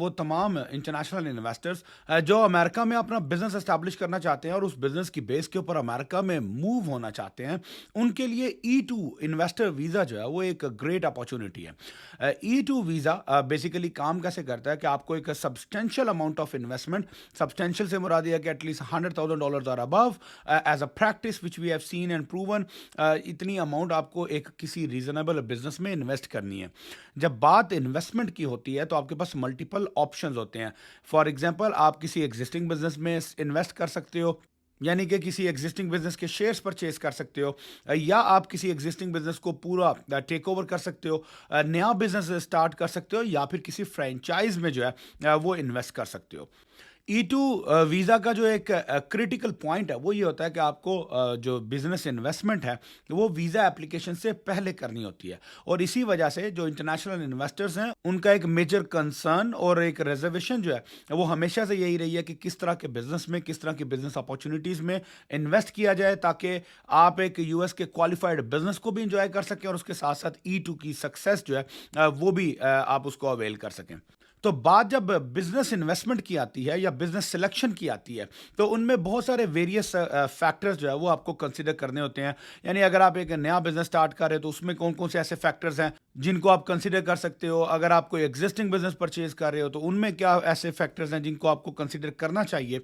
वो तमाम international investors जो अमेरिका में अपना बिजनेस एस्टैब्लिश करना चाहते हैं और उस बिजनेस की बेस के ऊपर अमेरिका में मूव होना चाहते हैं, उनके लिए ई टू इन्वेस्टर वीज़ा जो है वो एक ग्रेट अपॉर्चुनिटी है। ई टू वीज़ा बेसिकली काम कैसे करता है कि आपको एक substantial amount of investment, substantial से मुराद ये है कि एटलीस्ट $100,000 और above as a practice which we have seen and proven, इतनी अमाउंट आपको एक किसी रीजनेबल बिजनेस में इन्वेस्ट करनी है। जब बात इन्वेस्टमेंट की होती है तो आपके पास मल्टीपल ऑप्शंस होते हैं। फॉर एग्जांपल आप किसी एग्जिस्टिंग बिजनेस में इन्वेस्ट कर सकते हो, यानी कि किसी एग्जिस्टिंग बिजनेस के शेयर्स परचेज कर सकते हो, या आप किसी एग्जिस्टिंग बिजनेस को पूरा टेक ओवर कर सकते हो, नया बिजनेस स्टार्ट कर सकते हो, या फिर किसी फ्रेंचाइज में जो है वो इन्वेस्ट कर सकते हो। ई टू वीज़ा का जो एक क्रिटिकल पॉइंट है वो ये होता है कि आपको जो बिजनेस इन्वेस्टमेंट है वो वीज़ा एप्लीकेशन से पहले करनी होती है, और इसी वजह से जो इंटरनेशनल इन्वेस्टर्स हैं उनका एक मेजर कंसर्न और एक रिजर्वेशन जो है वो हमेशा से यही रही है कि किस तरह के बिजनेस में, किस तरह की बिजनेस अपॉर्चुनिटीज़ में इन्वेस्ट किया जाए ताकि आप एक यूएस के क्वालिफाइड बिजनेस को भी इंजॉय कर सकें और उसके साथ साथ ई टू की सक्सेस जो है वो भी आप उसको अवेल कर सकें। तो बात जब बिजनेस इन्वेस्टमेंट की आती है या बिजनेस सिलेक्शन की आती है, तो उनमें बहुत सारे वेरियस फैक्टर्स जो है वो आपको कंसिडर करने होते हैं। यानी अगर आप एक नया बिजनेस स्टार्ट कर रहे हो तो उसमें कौन कौन से ऐसे फैक्टर्स हैं जिनको आप कंसिडर कर सकते हो। अगर आप कोई एग्जिस्टिंग बिजनेस परचेज कर रहे हो तो उनमें क्या ऐसे फैक्टर्स हैं जिनको आपको कंसिडर करना चाहिए।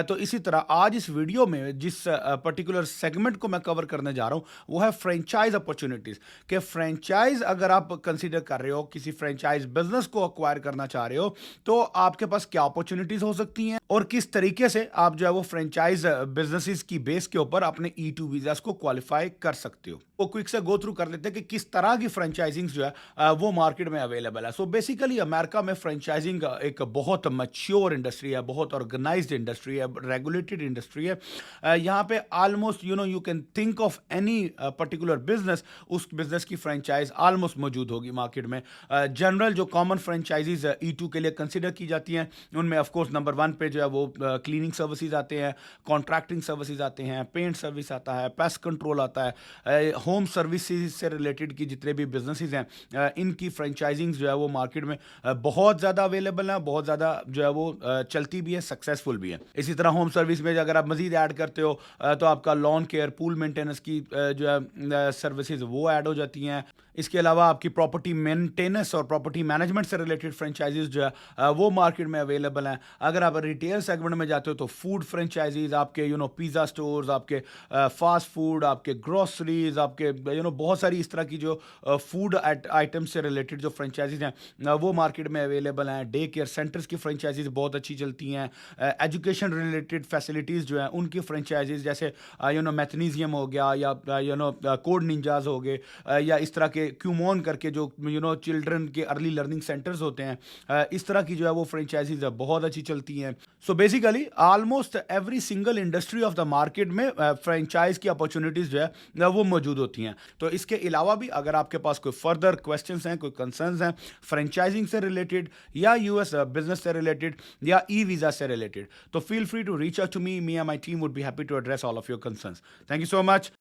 तो इसी तरह आज इस वीडियो में जिस पर्टिकुलर सेगमेंट को मैं कवर करने जा रहा हूँ वो है फ्रेंचाइज अपॉर्चुनिटीज़। कि फ्रेंचाइज अगर आप कंसिडर कर रहे हो, किसी फ्रेंचाइज बिजनेस को अक्वायर करना चाह रहे हो, तो आपके पास क्या अपॉर्चुनिटीज हो सकती हैं और किस तरीके से आप जो है वो फ्रेंचाइज बिजनेसेस की बेस के ऊपर अपने ई टू वीजास को क्वालिफाई कर सकते हो। वो क्विक से गो थ्रू कर लेते हैं कि किस तरह की फ्रेंचाइजिंग जो है वो मार्केट में अवेलेबल है। सो बेसिकली अमेरिका में फ्रेंचाइजिंग एक बहुत मच्योर इंडस्ट्री है, बहुत ऑर्गेनाइज्ड इंडस्ट्री है, रेगुलेटेड इंडस्ट्री है। यहाँ पे almost you can think of any particular business, उस बिजनेस की फ्रेंचाइज ऑलमोस्ट मौजूद होगी मार्केट में। जनरल जो कॉमन फ्रेंचाइजीज ई टू के लिए कंसिडर की जाती हैं उनमें ऑफकोर्स नंबर वन पे जो है वो क्लीनिंग सर्विसेज आते हैं, कॉन्ट्रैक्टिंग सर्विसेज आते हैं, पेंट सर्विस आता है, पेस्ट कंट्रोल आता है, होम सर्विसेज से रिलेटेड की जितने भी बिजनेसेस हैं इनकी फ्रेंचाइजिंग जो है वो मार्केट में बहुत ज़्यादा अवेलेबल है, बहुत ज़्यादा जो है वो चलती भी है, सक्सेसफुल भी है। इसी तरह होम सर्विस में अगर आप मजीद ऐड करते हो तो आपका लॉन केयर, पूल मेंटेनेंस की जो है सर्विसेज वो ऐड हो जाती हैं। इसके अलावा आपकी प्रॉपर्टी मेंटेनेंस और प्रॉपर्टी मैनेजमेंट से रिलेटेड फ्रेंचाइजीज जो है वो मार्केट में अवेलेबल हैं। अगर आप रिटेल सेगमेंट में जाते हो तो फूड फ्रेंचाइजीज, आपके पिज़्ज़ा स्टोर्स, आपके फास्ट फूड, आपके ग्रोसरीज, आपके बहुत सारी इस तरह की जो फूड आइटम से रिलेटेड जो फ्रेंचाइजीज हैं वो मार्केट में अवेलेबल हैं। डे केयर सेंटर्स की फ्रेंचाइजीज बहुत अच्छी चलती हैं। एजुकेशन रिलेटेड फैसिलिटीज़ जो हैं उनकी फ्रेंचाइजीज जैसे मैथनीजियम हो गया, या कोड निंजाज हो गए, या इस तरह के क्यूमोन करके जो चिल्ड्रन के अर्ली लर्निंग सेंटर्स होते हैं, इस तरह की जो है वो फ्रेंचाइजीज बहुत अच्छी चलती हैं। So basically almost every single industry of the market में फ्रेंचाइज की अपॉर्चुनिटीज जो है वो मौजूद होती हैं। तो इसके अलावा भी अगर आपके पास कोई फर्दर क्वेश्चंस हैं, कोई कंसर्न्स हैं फ्रेंचाइजिंग से रिलेटेड या यूएस बिजनेस से रिलेटेड या ई वीज़ा से रिलेटेड, तो feel free to reach out to me and my team would be happy to address all of your concerns. Thank you so much.